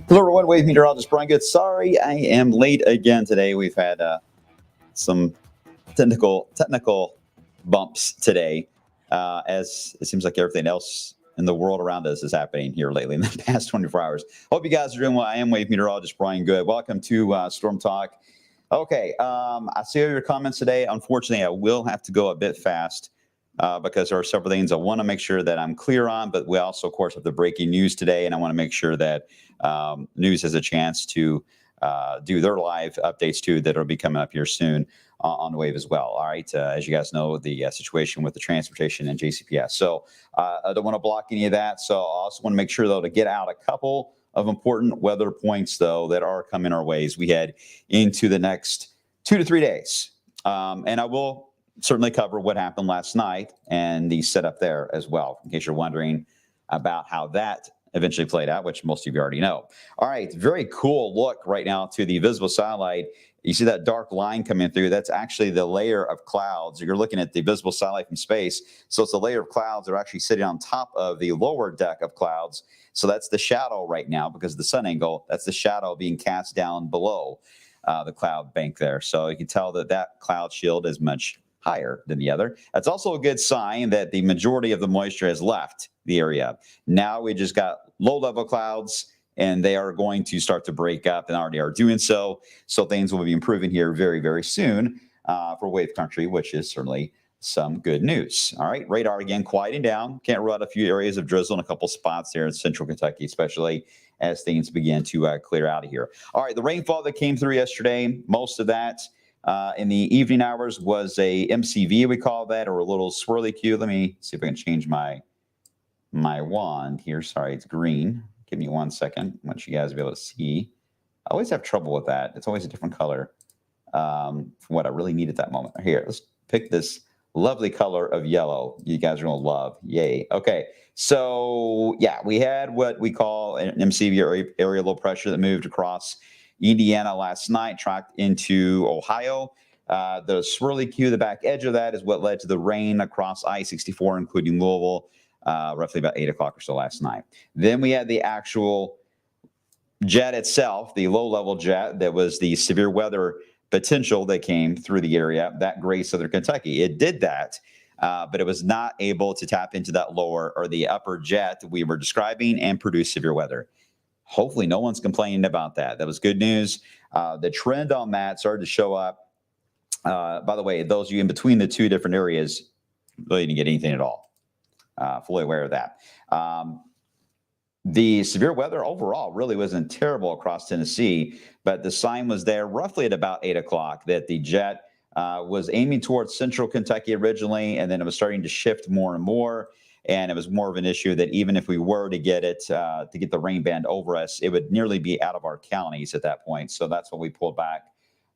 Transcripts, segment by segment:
Hello, everyone. Wave meteorologist Brian Good. Sorry, I am late again today. We've had some technical bumps today, as it seems like everything else in the world around us is happening here lately in the past 24 hours. Hope you guys are doing well. I am Wave meteorologist Brian Good. Welcome to Storm Talk. Okay, I see all your comments today. Unfortunately, I will have to go a bit fast because there are several things I want to make sure that I'm clear on, but we also, of course, have the breaking news today, and I want to make sure that news has a chance to do their live updates too that will be coming up here soon on the wave as well. All right, as you guys know, the situation with the transportation and JCPS. So I don't want to block any of that. So I also want to make sure, though, to get out a couple of important weather points, though, that are coming our ways. We head into the next 2 to 3 days. And I will certainly cover what happened last night and the setup there as well, in case you're wondering about how that eventually played out, which most of you already know. All right, very cool look right now to the visible satellite. You see that dark line coming through? That's actually the layer of clouds. You're looking at the visible satellite from space. So it's a layer of clouds that are actually sitting on top of the lower deck of clouds. So that's the shadow right now because of the sun angle. That's the shadow being cast down below the cloud bank there. So you can tell that that cloud shield is much higher than the other. That's also a good sign that the majority of the moisture has left the area. Now we just got low-level clouds, and they are going to start to break up and already are doing so. So things will be improving here very, very soon for wave country, which is certainly some good news. All right, radar again quieting down. Can't rule out a few areas of drizzle in a couple spots there in central Kentucky, especially as things begin to clear out of here. All right, the rainfall that came through yesterday, most of that in the evening hours was a MCV, we call that, or a little swirly Q. Let me see if I can change my wand here. Sorry, it's green. Give me 1 second. I want you guys to be able to see. I always have trouble with that. It's always a different color from what I really need at that moment. Here, let's pick this lovely color of yellow. You guys are going to love. Yay. Okay. So, yeah, we had what we call an MCV, or area low pressure, that moved across Indiana last night, tracked into Ohio. The swirly Q, the back edge of that, is what led to the rain across I-64, including Louisville, roughly about 8 o'clock or so last night. Then we had the actual jet itself, the low-level jet that was the severe weather potential that came through the area, that grazed southern Kentucky. It did that, but it was not able to tap into that lower or the upper jet we were describing and produce severe weather. Hopefully no one's complaining about that. That was good news. The trend on that started to show up. By the way, those of you in between the two different areas really didn't get anything at all. Fully aware of that. The severe weather overall really wasn't terrible across Tennessee, but the sign was there roughly at about 8 o'clock that the jet was aiming towards central Kentucky originally, and then it was starting to shift more and more. And it was more of an issue that even if we were to get it, to get the rain band over us, it would nearly be out of our counties at that point. So that's when we pulled back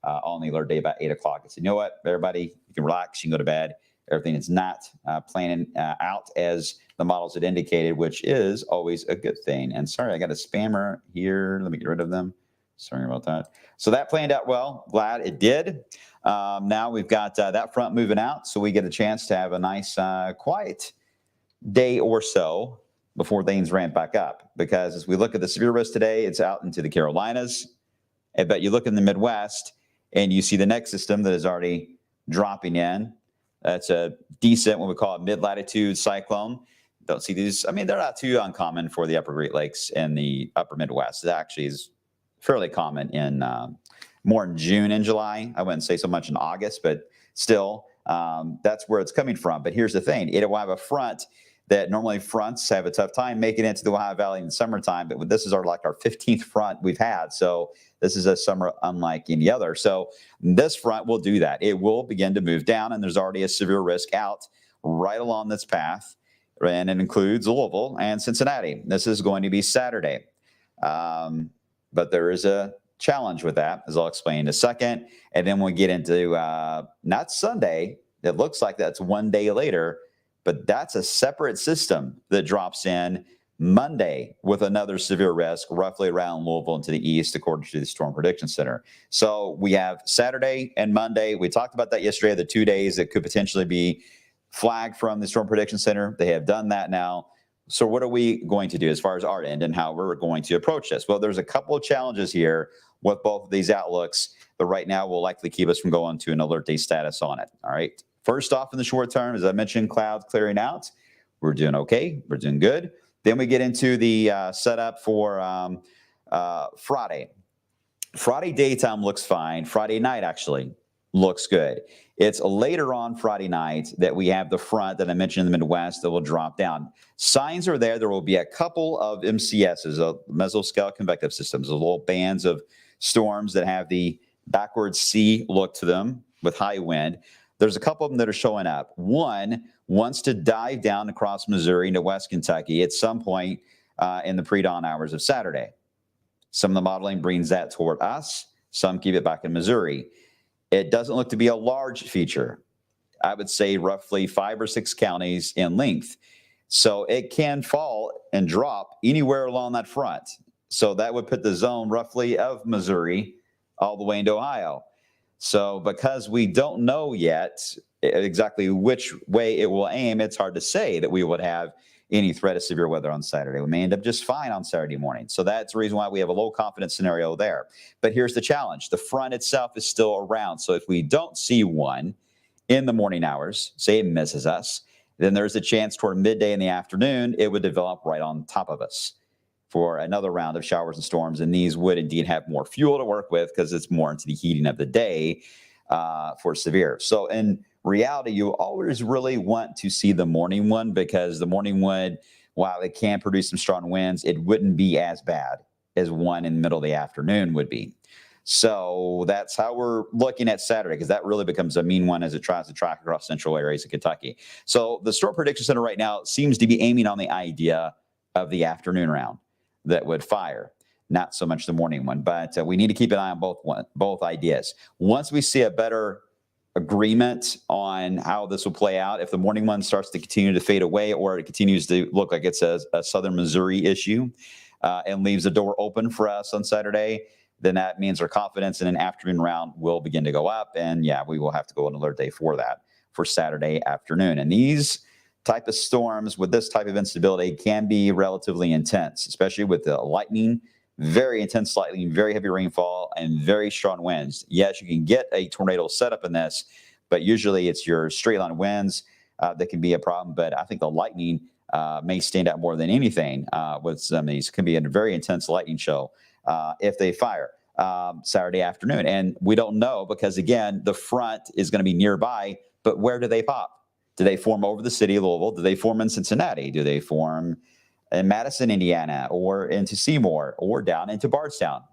on the alert day about 8 o'clock. I said, you know what, everybody, you can relax, you can go to bed. Everything is not planning out as the models had indicated, which is always a good thing. And sorry, I got a spammer here. Let me get rid of them. Sorry about that. So that planned out well. Glad it did. Now we've got that front moving out, so we get a chance to have a nice, quiet day or so before things ramp back up. Because as we look at the severe risk today, it's out into the Carolinas. But you look in the Midwest, and you see the next system that is already dropping in. That's a decent, what we call a mid-latitude cyclone. Don't see these. I mean, they're not too uncommon for the upper Great Lakes and the upper Midwest. It actually is fairly common in more in June and July. I wouldn't say so much in August, but still, that's where it's coming from. But here's the thing: it will have a front that normally fronts have a tough time making it to the Ohio Valley in the summertime. But this is our 15th front we've had. So this is a summer unlike any other. So this front will do that. It will begin to move down, and there's already a severe risk out right along this path. And it includes Louisville and Cincinnati. This is going to be Saturday. But there is a challenge with that, as I'll explain in a second. And then we'll get into not Sunday. It looks like that's one day later, but that's a separate system that drops in Monday with another severe risk roughly around Louisville and to the east, according to the Storm Prediction Center. So we have Saturday and Monday. We talked about that yesterday, the 2 days that could potentially be flagged from the Storm Prediction Center. They have done that now. So what are we going to do as far as our end and how we're going to approach this? Well, there's a couple of challenges here with both of these outlooks, but right now will likely keep us from going to an alert day status on it. All right. First off, in the short term, as I mentioned, clouds clearing out. We're doing okay. We're doing good. Then we get into the setup for Friday. Friday daytime looks fine. Friday night actually looks good. It's later on Friday night that we have the front that I mentioned in the Midwest that will drop down. Signs are there. There will be a couple of MCSs, mesoscale convective systems, those little bands of storms that have the backwards C look to them with high wind. There's a couple of them that are showing up. One wants to dive down across Missouri into West Kentucky at some point in the pre-dawn hours of Saturday. Some of the modeling brings that toward us. Some keep it back in Missouri. It doesn't look to be a large feature. I would say roughly 5 or 6 counties in length. So it can fall and drop anywhere along that front. So that would put the zone roughly of Missouri all the way into Ohio. So because we don't know yet exactly which way it will aim, it's hard to say that we would have any threat of severe weather on Saturday. We may end up just fine on Saturday morning. So that's the reason why we have a low confidence scenario there. But here's the challenge. The front itself is still around. So if we don't see one in the morning hours, say it misses us, then there's a chance toward midday in the afternoon, it would develop right on top of us for another round of showers and storms. And these would indeed have more fuel to work with because it's more into the heating of the day for severe. So in reality, you always really want to see the morning one because the morning one, while it can produce some strong winds, it wouldn't be as bad as one in the middle of the afternoon would be. So that's how we're looking at Saturday, because that really becomes a mean one as it tries to track across central areas of Kentucky. So the Storm Prediction Center right now seems to be aiming on the idea of the afternoon round that would fire, not so much the morning one. But we need to keep an eye on both ideas. Once we see a better agreement on how this will play out, if the morning one starts to continue to fade away or it continues to look like it's a southern Missouri issue and leaves the door open for us on Saturday, then that means our confidence in an afternoon round will begin to go up. And yeah, we will have to go on alert day for that for Saturday afternoon. And these type of storms with this type of instability can be relatively intense, especially with the lightning, very intense lightning, very heavy rainfall, and very strong winds. Yes, you can get a tornado setup in this, but usually it's your straight line winds that can be a problem. But I think the lightning may stand out more than anything with some of these. It can be a very intense lightning show if they fire Saturday afternoon. And we don't know because, again, the front is going to be nearby, but where do they pop? Do they form over the city of Louisville? Do they form in Cincinnati? Do they form in Madison, Indiana, or into Seymour, or down into Bardstown?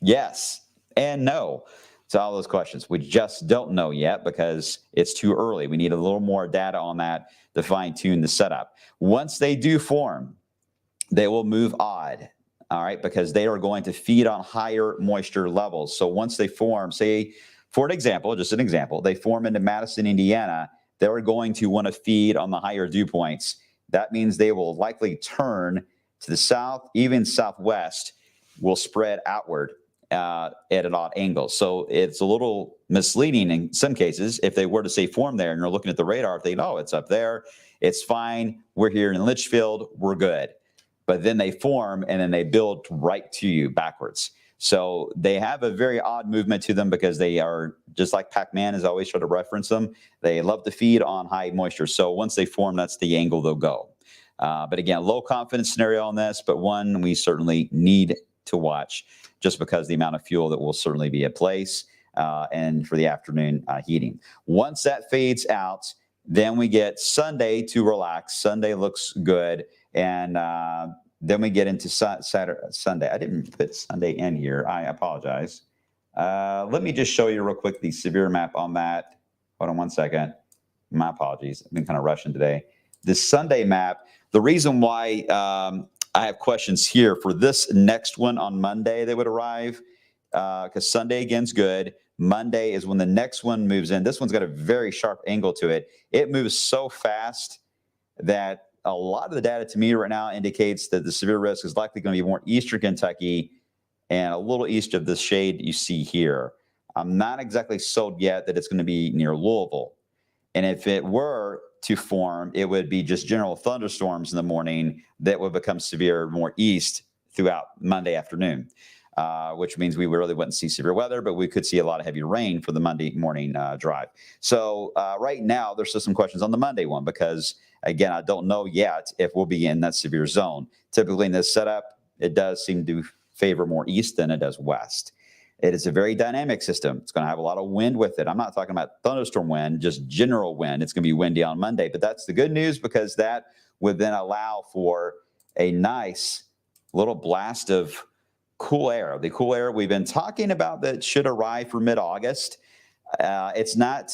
Yes and no to all those questions. We just don't know yet because it's too early. We need a little more data on that to fine-tune the setup. Once they do form, they will move odd, all right, because they are going to feed on higher moisture levels. So once they form, say, for an example, just an example, they form into Madison, Indiana, they're going to want to feed on the higher dew points. That means they will likely turn to the south, even southwest, will spread outward at an odd angle. So it's a little misleading in some cases. If they were to say form there and you're looking at the radar, if they know it's up there, it's fine. We're here in Litchfield, we're good. But then they form and then they build right to you backwards. So they have a very odd movement to them because they are, just like Pac-Man is always trying to reference them, they love to feed on high moisture. So once they form, that's the angle they'll go. But again, low confidence scenario on this, but one we certainly need to watch just because the amount of fuel that will certainly be at place and for the afternoon heating. Once that fades out, then we get Sunday to relax. Sunday looks good. And then we get into Sunday. I didn't put Sunday in here. I apologize. Let me just show you real quick the severe map on that. Hold on one second. My apologies. I've been kind of rushing today. The Sunday map, the reason why I have questions here for this next one on Monday that would arrive, because Sunday again's good. Monday is when the next one moves in. This one's got a very sharp angle to it. It moves so fast that a lot of the data to me right now indicates that the severe risk is likely going to be more eastern Kentucky and a little east of the shade you see here. I'm not exactly sold yet that it's going to be near Louisville. And if it were to form, it would be just general thunderstorms in the morning that would become severe more east throughout Monday afternoon, which means we really wouldn't see severe weather, but we could see a lot of heavy rain for the Monday morning drive. So right now, there's still some questions on the Monday one because, again, I don't know yet if we'll be in that severe zone. Typically in this setup, it does seem to favor more east than it does west. It is a very dynamic system. It's going to have a lot of wind with it. I'm not talking about thunderstorm wind, just general wind. It's going to be windy on Monday, but that's the good news because that would then allow for a nice little blast of cool air. The cool air we've been talking about that should arrive for mid-August. It's not,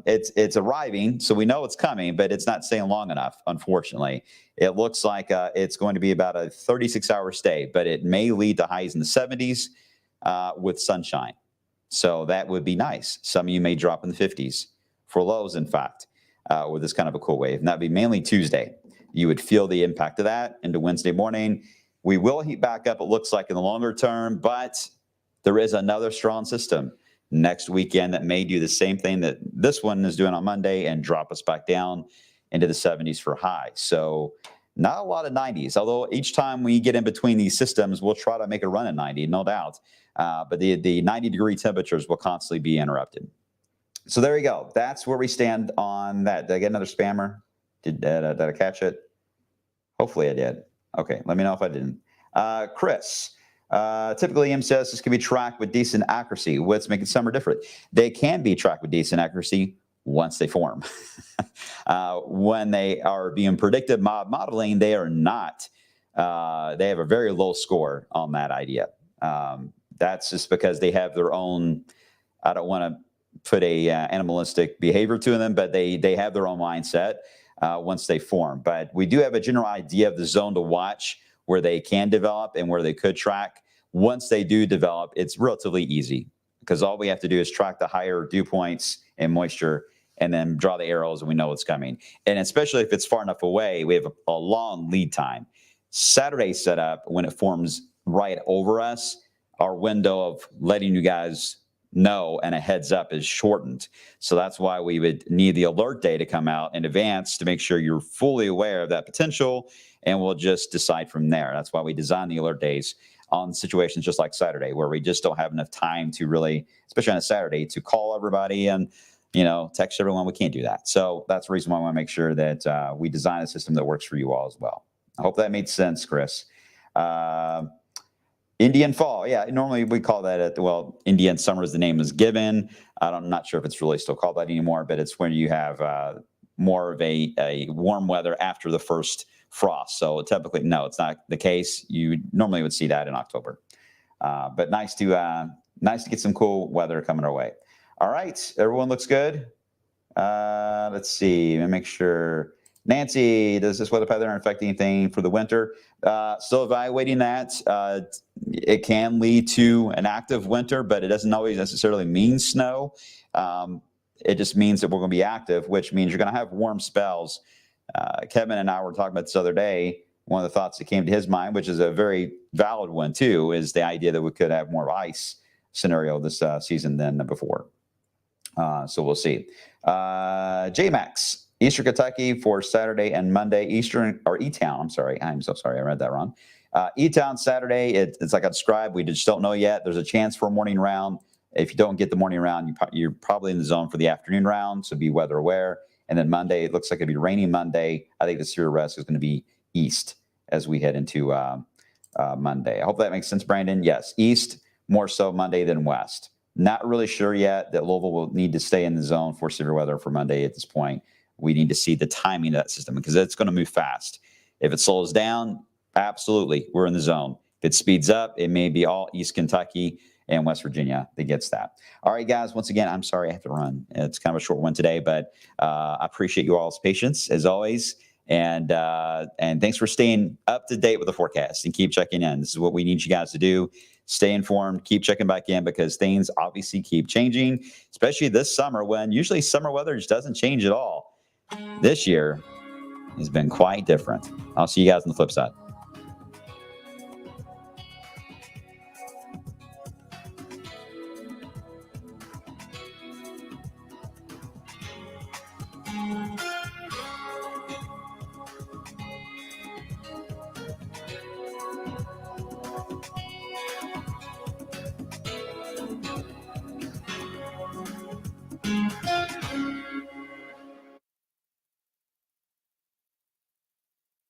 it's arriving, so we know it's coming, but it's not staying long enough, unfortunately. It looks like it's going to be about a 36-hour stay, but it may lead to highs in the 70s with sunshine. So that would be nice. Some of you may drop in the 50s for lows, in fact, with this kind of a cool wave. And that would be mainly Tuesday. You would feel the impact of that into Wednesday morning. We will heat back up, it looks like, in the longer term, but there is another strong system next weekend that may do the same thing that this one is doing on Monday and drop us back down into the 70s for high. So not a lot of 90s, although each time we get in between these systems, we'll try to make a run at 90, no doubt. But the 90-degree temperatures will constantly be interrupted. So there you go. That's where we stand on that. Did I get another spammer? Did I catch it? Hopefully I did. Okay, let me know if I didn't. Chris. Typically, EM says this can be tracked with decent accuracy. What's making summer different? They can be tracked with decent accuracy once they form. When they are being predictive modeling, they are not. They have a very low score on that idea. That's just because they have their own, I don't want to put a animalistic behavior to them, but they have their own mindset once they form. But we do have a general idea of the zone to watch where they can develop and where they could track. Once they do develop, it's relatively easy because all we have to do is track the higher dew points and moisture and then draw the arrows and we know what's coming. And especially if it's far enough away, we have a long lead time. Saturday setup, when it forms right over us, our window of letting you guys know and a heads up is shortened. So that's why we would need the alert day to come out in advance to make sure you're fully aware of that potential, and we'll just decide from there. That's why we design the alert days on situations just like Saturday, where we just don't have enough time to really, especially on a Saturday, to call everybody and text everyone. We can't do that. So that's the reason why I want to make sure that we design a system that works for you all as well. I hope that made sense, Chris. Indian fall. Yeah, normally we call that Indian summer as the name is given. I'm not sure if it's really still called that anymore, but it's when you have more of a warm weather after the first frost. So typically, no, it's not the case. You normally would see that in October. But nice to get some cool weather coming our way. All right, everyone looks good. Let's see. Let me make sure. Nancy, does this weather pattern affect anything for the winter? Still evaluating that. It can lead to an active winter, but it doesn't always necessarily mean snow. It just means that we're going to be active, which means you're going to have warm spells. Kevin and I were talking about this other day. One of the thoughts that came to his mind, which is a very valid one too, is the idea that we could have more ice scenario this season than before. So we'll see. JMax. Eastern Kentucky for Saturday and Monday. E-Town, I'm sorry. I'm so sorry. I read that wrong. E-Town Saturday, it's like I described. We just don't know yet. There's a chance for a morning round. If you don't get the morning round, you're probably in the zone for the afternoon round, so be weather aware. And then Monday, it looks like it'll be rainy Monday. I think the severe risk is going to be east as we head into Monday. I hope that makes sense, Brandon. Yes, east more so Monday than west. Not really sure yet that Louisville will need to stay in the zone for severe weather for Monday at this point. We need to see the timing of that system because it's going to move fast. If it slows down, absolutely, we're in the zone. If it speeds up, it may be all East Kentucky and West Virginia that gets that. All right, guys, once again, I'm sorry I have to run. It's kind of a short one today, but I appreciate you all's patience as always. And thanks for staying up to date with the forecast and keep checking in. This is what we need you guys to do. Stay informed, keep checking back in because things obviously keep changing, especially this summer when usually summer weather just doesn't change at all. This year has been quite different. I'll see you guys on the flip side.